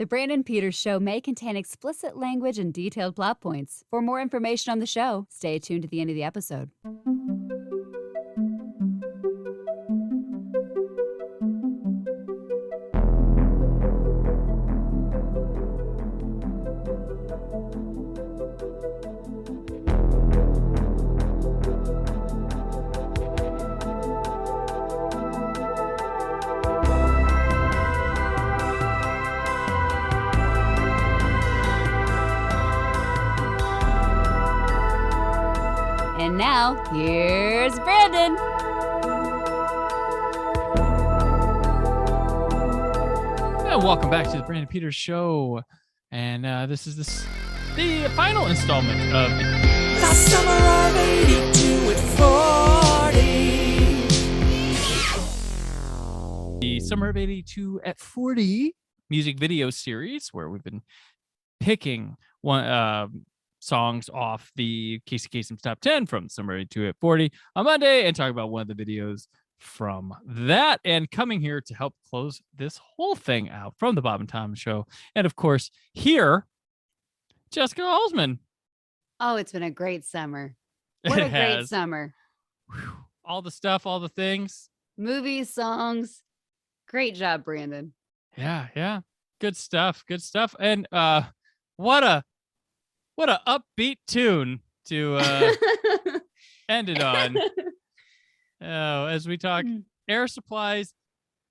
The Brandon Peters Show may contain explicit language and detailed plot points. For more information on the show, stay tuned to the end of the episode. And now, here's Brandon. And welcome back to the Brandon Peters Show. And this is the final installment of The Summer of 82 at 40. the Summer of 82 at 40 music video series, where we've been picking one songs off the Casey Kasem's top 10 from Summer 82 at 40 on Monday and talk about one of the videos from that. And coming here to help close this whole thing out from the Bob and Tom Show. And of course, here, Jessica Alsman. Oh, it's been a great summer. What a great summer. Whew. All the stuff, all the things. Movies, songs. Great job, Brandon. Yeah. Good stuff. And what a upbeat tune to end it on. As we talk Air Supply's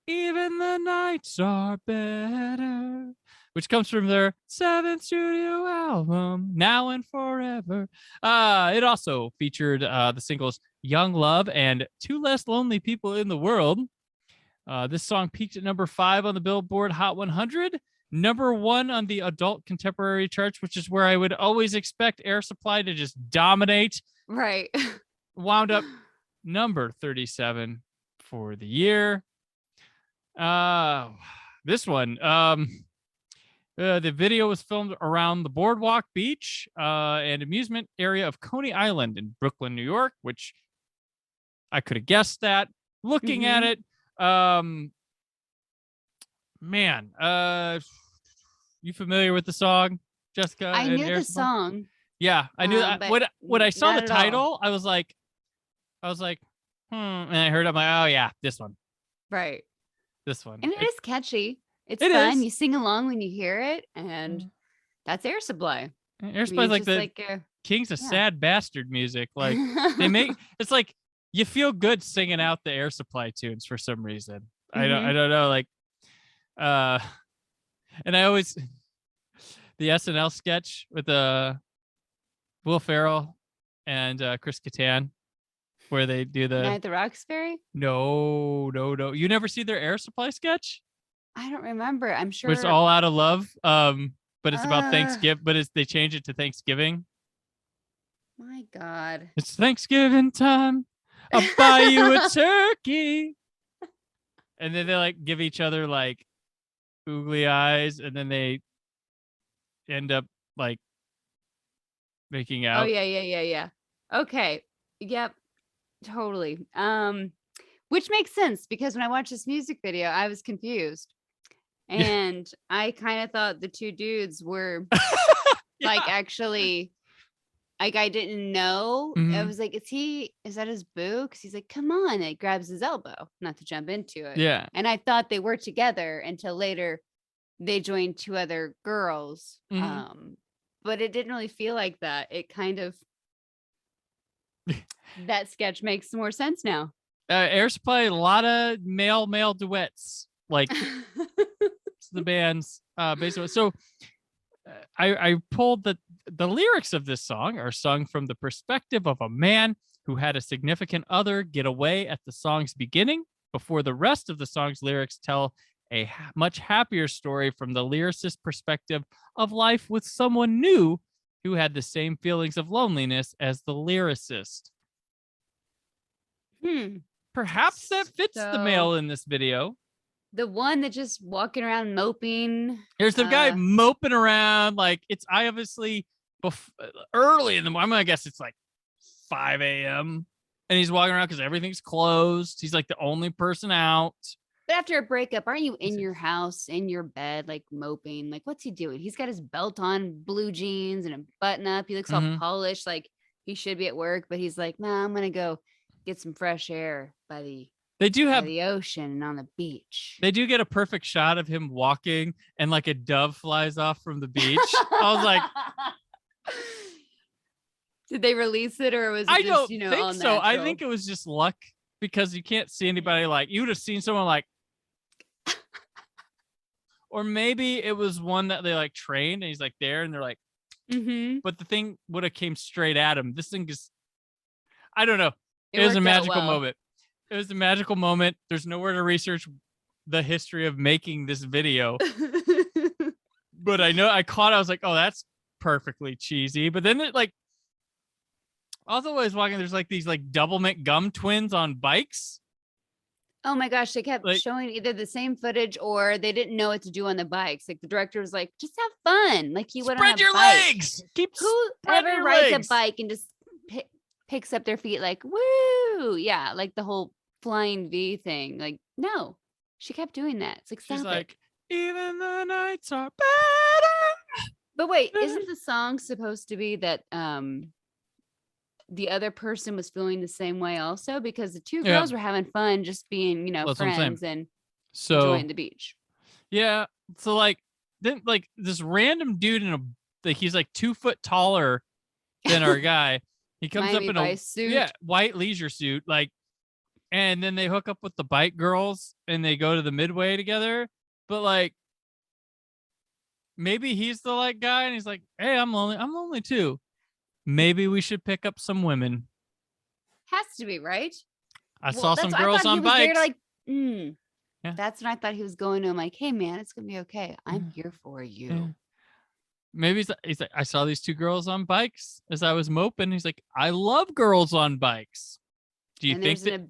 Even the Nights Are Better, which comes from their 7th studio album, Now and Forever. It also featured the singles Young Love and Two Less Lonely People in the World. This song peaked at number 5 on the Billboard Hot 100, number 1 on the adult contemporary charts, which is where I would always expect Air Supply to just dominate. Right. Wound up number 37 for the year. This one, the video was filmed around the Boardwalk Beach and amusement area of Coney Island in Brooklyn, New York, which I could have guessed that. Looking at it, man, you familiar with the song, Jessica? I knew the song. Yeah, I knew that. When I saw the title, I was like, and I heard it, I'm like, oh yeah, this one. Right. This one. And it is catchy. It's It fun. is. You sing along when you hear it, and that's Air Supply. Air Supply's like the Kings of Sad Bastard music. Like they make it's like you feel good singing out the Air Supply tunes for some reason. I don't know, like and I always the SNL sketch with Will Ferrell and Chris Kattan, where they do the Night at the Roxbury? No. You never see their Air Supply sketch? I don't remember. I'm sure Where it's all out of love. But it's about Thanksgiving, but they change it to Thanksgiving. My God. It's Thanksgiving time. I'll buy you a turkey. And then they like give each other like googly eyes, and then they end up like making out. Oh yeah. Okay. Yep. Totally. Which makes sense because when I watched this music video, I was confused. And I kind of thought the two dudes were like actually like I didn't know. I was like, is that his boo? Because he's like, come on. And it grabs his elbow, not to jump into it. Yeah. And I thought they were together until later they joined 2 other girls. But it didn't really feel like that. It kind of that sketch makes more sense now. Air Supply, a lot of male duets, like the band's basically. So I pulled the lyrics of this song are sung from the perspective of a man who had a significant other get away at the song's beginning, before the rest of the song's lyrics tell a much happier story from the lyricist's perspective of life with someone new who had the same feelings of loneliness as the lyricist. Perhaps that fits the male in this video. The one that just walking around moping. There's the guy moping around. Like I obviously early in the morning. I guess it's like 5 a.m. and he's walking around because everything's closed. He's like the only person out. But after a breakup, aren't you in your house, in your bed, like moping? Like, what's he doing? He's got his belt on, blue jeans, and a button up. He looks all Mhm. polished, like he should be at work, but he's like, nah, I'm gonna go get some fresh air They do by have the ocean and on the beach. they do get a perfect shot of him walking and like a dove flies off from the beach. I was like, did they release it or was it I just, don't all think so. I natural? think it was just luck because you can't see anybody like you would have seen someone like or maybe it was one that they like trained and he's like there and they're like, Mm-hmm. but the thing would have came straight at him. This thing just I don't know. It was a worked out magical well. moment. It was a magical moment. There's nowhere to research the history of making this video. But I know I was like, oh, that's perfectly cheesy. But then it like also while I was walking, there's like these like double McGum twins on bikes. Oh my gosh, they kept Like- showing either the same footage or they didn't know what to do on the bikes. Like the director was like, just have fun. Like he went on Spread a your bike. legs. Keep Who spreading ever your rides legs. a bike and just picks up their feet like, woo? Yeah, like the whole flying V thing. Like, no, she kept doing that. It's like, She's stop like, it. even the nights are better. But wait, isn't the song supposed to be that the other person was feeling the same way also? Because the two Yeah. girls were having fun just being, Well, that's what I'm saying. friends and So enjoying the beach. yeah. So like then like this random dude in a like he's like 2 foot taller than our guy. He comes Miami up in a Vice suit. white leisure suit, like, and then they hook up with the bike girls and they go to the midway together. But like maybe he's the like guy and he's like, hey, I'm lonely too. Maybe we should pick up some women. Has to be, right? I saw some I girls thought he on was there bikes. to, like, Yeah. That's when I thought he was going to him like, hey man, it's gonna be okay. I'm Yeah. here for you. Yeah. Maybe he's like, I saw these 2 girls on bikes as I was moping. He's like, I love girls on bikes. Do you And think there's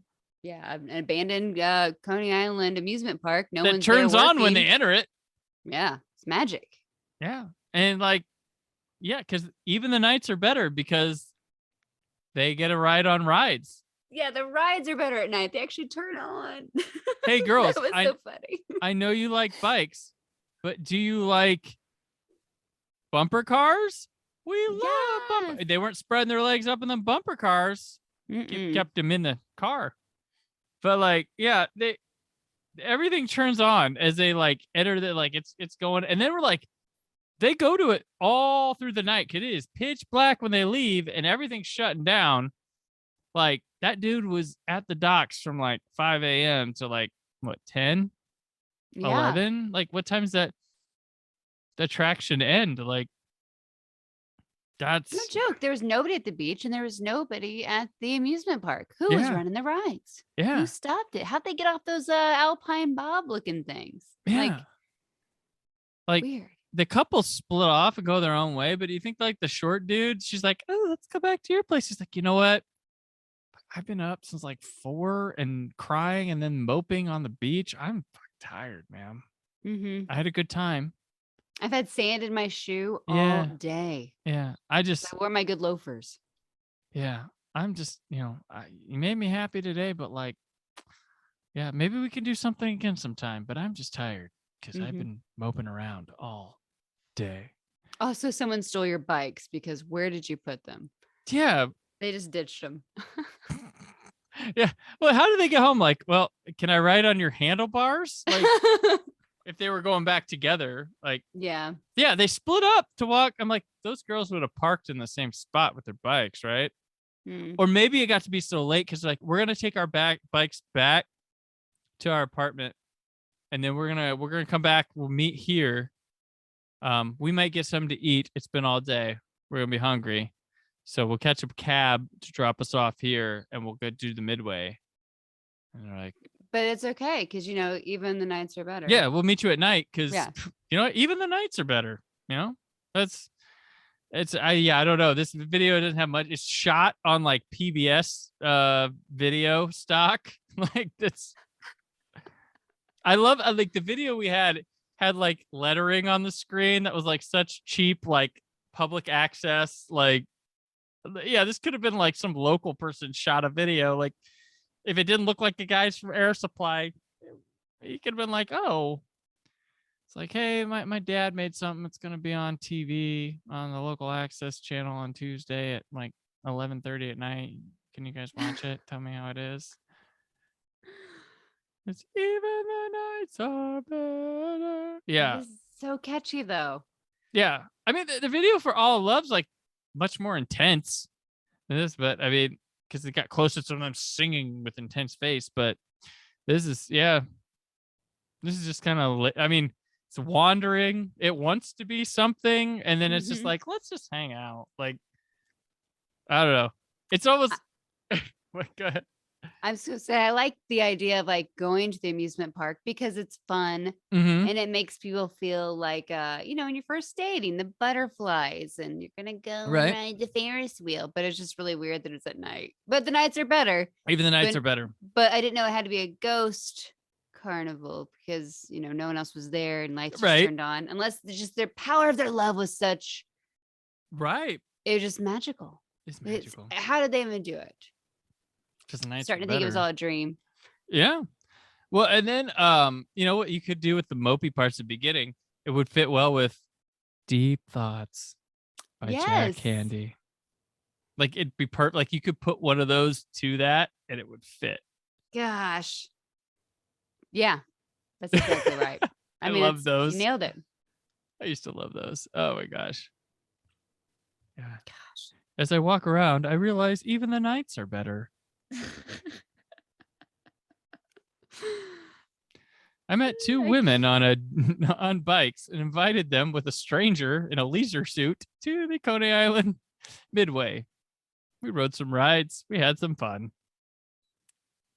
an abandoned Coney Island amusement park. No that one's turns there on when they working. enter it? Yeah, it's magic. Yeah. And like, yeah, because even the nights are better because they get a ride on rides. Yeah, the rides are better at night. They actually turn on. Hey, girls, That was so funny. I know you like bikes, but do you like bumper cars? We love bumper. Yes. They weren't spreading their legs up in the bumper cars. Mm-mm. Kept them in the car. But like, yeah, everything turns on as they like enter the like it's going, and then we're like, they go to it all through the night because it is pitch black when they leave and everything's shutting down. Like that dude was at the docks from like 5 a.m. to like what 10, Yeah. 11. Like what time's that the attraction end? Like that's No joke. There was nobody at the beach and there was nobody at the amusement park. Who was Yeah. running the rides? yeah, Who stopped it? How'd they get off those Alpine Bob looking things? yeah. Like Weird. the couple split off and go their own way, but do you think like the short dude, she's like, oh, let's go back to your place. He's like, you know what? I've been up since like 4 and crying and then moping on the beach. I'm tired, man. Mm-hmm. I had a good time. I've had sand in my shoe all Yeah. day. Yeah. I wore my good loafers. Yeah. I'm just, you made me happy today, but like, yeah, maybe we can do something again sometime, but I'm just tired because I've Mhm. been moping around all day. Also, someone stole your bikes because where did you put them? Yeah. They just ditched them. Yeah. Well, how did they get home? Like, well, can I ride on your handlebars? Like, if they were going back together, like, Yeah. yeah, they split up to walk. I'm like, those girls would have parked in the same spot with their bikes, right? Mm. Or maybe it got to be so late because like we're gonna take our bikes back to our apartment, and then we're gonna come back. We'll meet here. We might get something to eat. It's been all day. We're gonna be hungry, so we'll catch a cab to drop us off here, and we'll go do the midway. And they're like, But it's okay because, even the nights are better. yeah, we'll meet you at night because Yeah. even the nights are better. I don't know. This video doesn't have much. It's shot on like PBS video stock. Like that's. I love like the video we had like lettering on the screen that was like such cheap like public access. Like, yeah, this could have been like some local person shot a video. Like, if it didn't look like the guys from Air Supply, You could have been like, oh, it's like, hey, my dad made something that's going to be on TV on the local access channel on Tuesday at like 11:30 at night. Can you guys watch it? Tell me how it is. It's even the nights are better. Yeah. That is so catchy though. Yeah. I mean, the video for All of Love's like much more intense than this, but I mean, because it got closer to them singing with intense face, but this is, yeah, this is just kind of, I mean, it's wandering. It wants to be something, and then it's just like, let's just hang out. Like, I don't know. It's almost. What? Go ahead. I was gonna say I like the idea of like going to the amusement park because it's fun Mm-hmm. and it makes people feel like when you're first dating, the butterflies and you're gonna go and Right. ride the Ferris wheel. But it's just really weird that it's at night. But the nights are better. Even the nights But- are better. But I didn't know it had to be a ghost carnival because no one else was there and lights just Right. turned on. Unless just their power of their love was such, Right. it was just magical. It's magical. How did they even do it? Because the nights Starting are to think it was better. all a dream. Yeah. Well, and then you know what you could do with the mopey parts at the beginning? It would fit well with Deep Thoughts by Jack Yes. Candy. Like it'd be like you could put one of those to that and it would fit. Gosh. Yeah, that's exactly right. I mean, love those. You nailed it. I used to love those. Oh my gosh. Yeah. Gosh. As I walk around, I realize even the nights are better. I met two women on bikes and invited them with a stranger in a leisure suit to the Coney Island Midway. We rode some rides. We had some fun.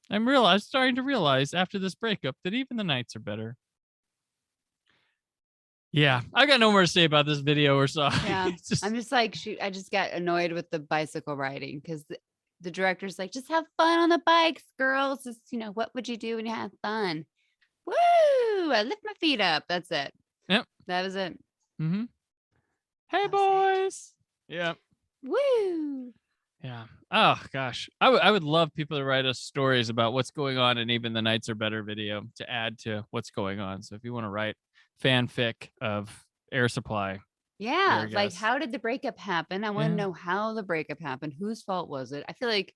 I'm starting to realize after this breakup that even the nights are better. Yeah, I got no more to say about this video or song. Yeah, It's just- I'm just like, shoot, I just got annoyed with the bicycle riding because the director's like, just have fun on the bikes, girls. Just, what would you do when you have fun? Woo! I lift my feet up. That's it. Yep. That was it. Mhm. Hey, That was boys. Yeah. Woo! Yeah. Oh gosh, I would love people to write us stories about what's going on in Even the Nights Are Better video to add to what's going on. So if you want to write fanfic of Air Supply, Yeah, There, like guys. how did the breakup happen? I want to Yeah. know how the breakup happened. Whose fault was it? I feel like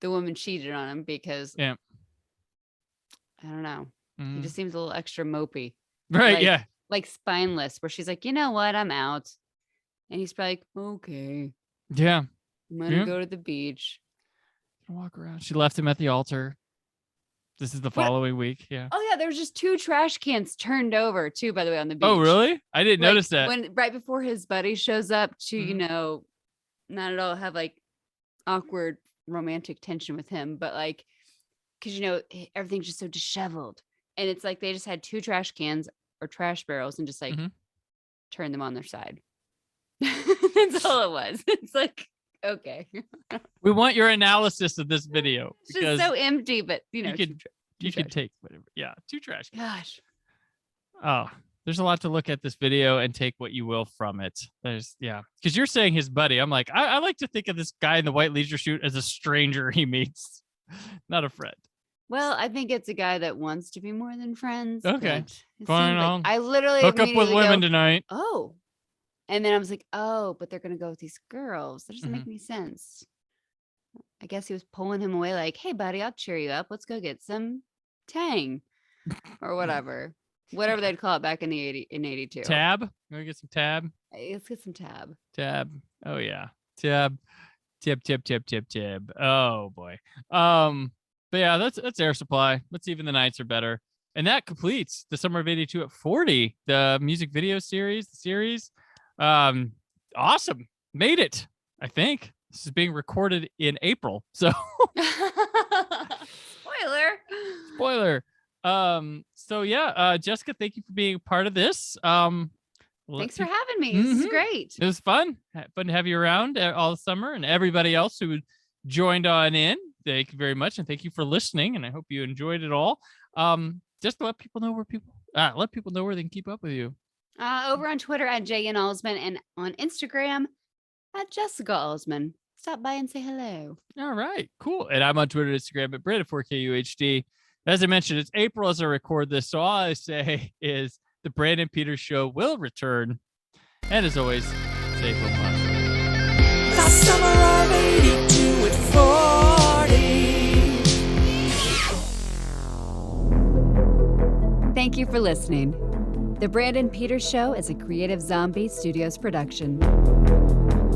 the woman cheated on him because Yeah. I don't know. He Mhm. just seems a little extra mopey. Right? like- Yeah. Like spineless, where she's like, you know what, I'm out. And he's probably like, okay, Yeah. I'm gonna Yeah. go to the beach. Walk around. She left him at the altar. This is the following week. Yeah. Oh yeah, there's just 2 trash cans turned over too, by the way, on the beach. Oh really? I didn't Like, notice that. when right before his buddy shows up to, Mhm. not at all have like awkward romantic tension with him, but like, because everything's just so disheveled, and it's like they just had 2 trash cans or trash barrels and just like Mhm. turn them on their side. That's all it was. It's like, okay, We want your analysis of this video it's because just so empty, but you two could you trash could take whatever. Yeah, 2 trash. Gosh. Oh, there's a lot to look at this video and take what you will from it. Because you're saying his buddy. I'm like, I like to think of this guy in the white leisure suit as a stranger he meets, not a friend. Well, I think it's a guy that wants to be more than friends. Okay. but it Fine, seemed like- I'll I literally Hook up with immediately women go, tonight. oh. And then I was like, oh, but they're going to go with these girls. That doesn't Mm-hmm. make any sense. I guess he was pulling him away like, hey, buddy, I'll cheer you up. Let's go get some Tang or whatever. Whatever they'd call it back in 82. Tab. You want to get some tab? Hey, let's get some tab. Tab. Oh yeah. Tab. Tib. Oh boy. But yeah, that's Air Supply. Let's Even the Nights Are Better. And that completes the Summer of 82 at 40, the music video series, the series. Awesome. Made it, I think. This is being recorded in April. So Spoiler. So yeah, Jessica, thank you for being part of this. Thanks for having me. This is Mhm. great. It was fun. Fun to have you around all summer, and everybody else who joined on in. Thank you very much, and thank you for listening. And I hope you enjoyed it all. Just to let people know where they can keep up with you. Over on Twitter at JN Alsman and on Instagram at Jessica Alsman. Stop by and say hello. All right, cool. And I'm on Twitter and Instagram at Brandon4KUHD. As I mentioned, it's April as I record this, so all I say is the Brandon Peters Show will return. And as always, it's April month. The summer of 82 at 40. Thank you for listening. The Brandon Peters Show is a Creative Zombie Studios production.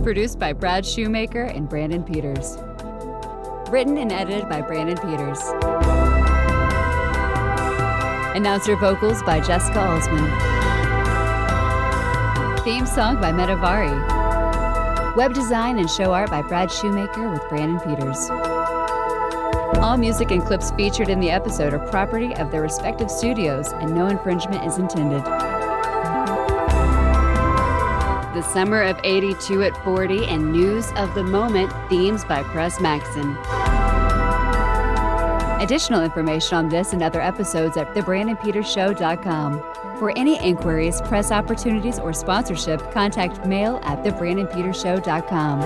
Produced by Brad Shoemaker and Brandon Peters. Written and edited by Brandon Peters. Announcer vocals by Jessica Alsman. Theme song by Metavari. Web design and show art by Brad Shoemaker with Brandon Peters. All music and clips featured in the episode are property of their respective studios, and no infringement is intended. The Summer of 82 at 40 and News of the Moment themes by Pres Maxson. Additional information on this and other episodes at thebrandonpetershow.com. For any inquiries, press opportunities, or sponsorship, contact mail at thebrandonpetershow.com.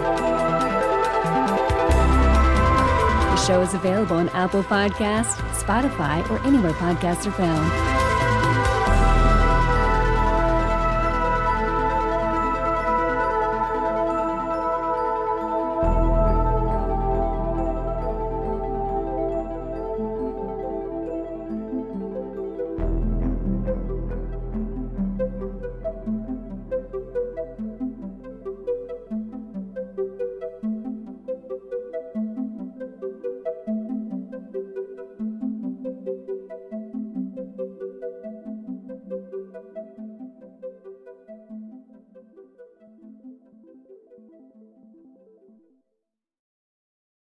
The show is available on Apple Podcasts, Spotify, or anywhere podcasts are found.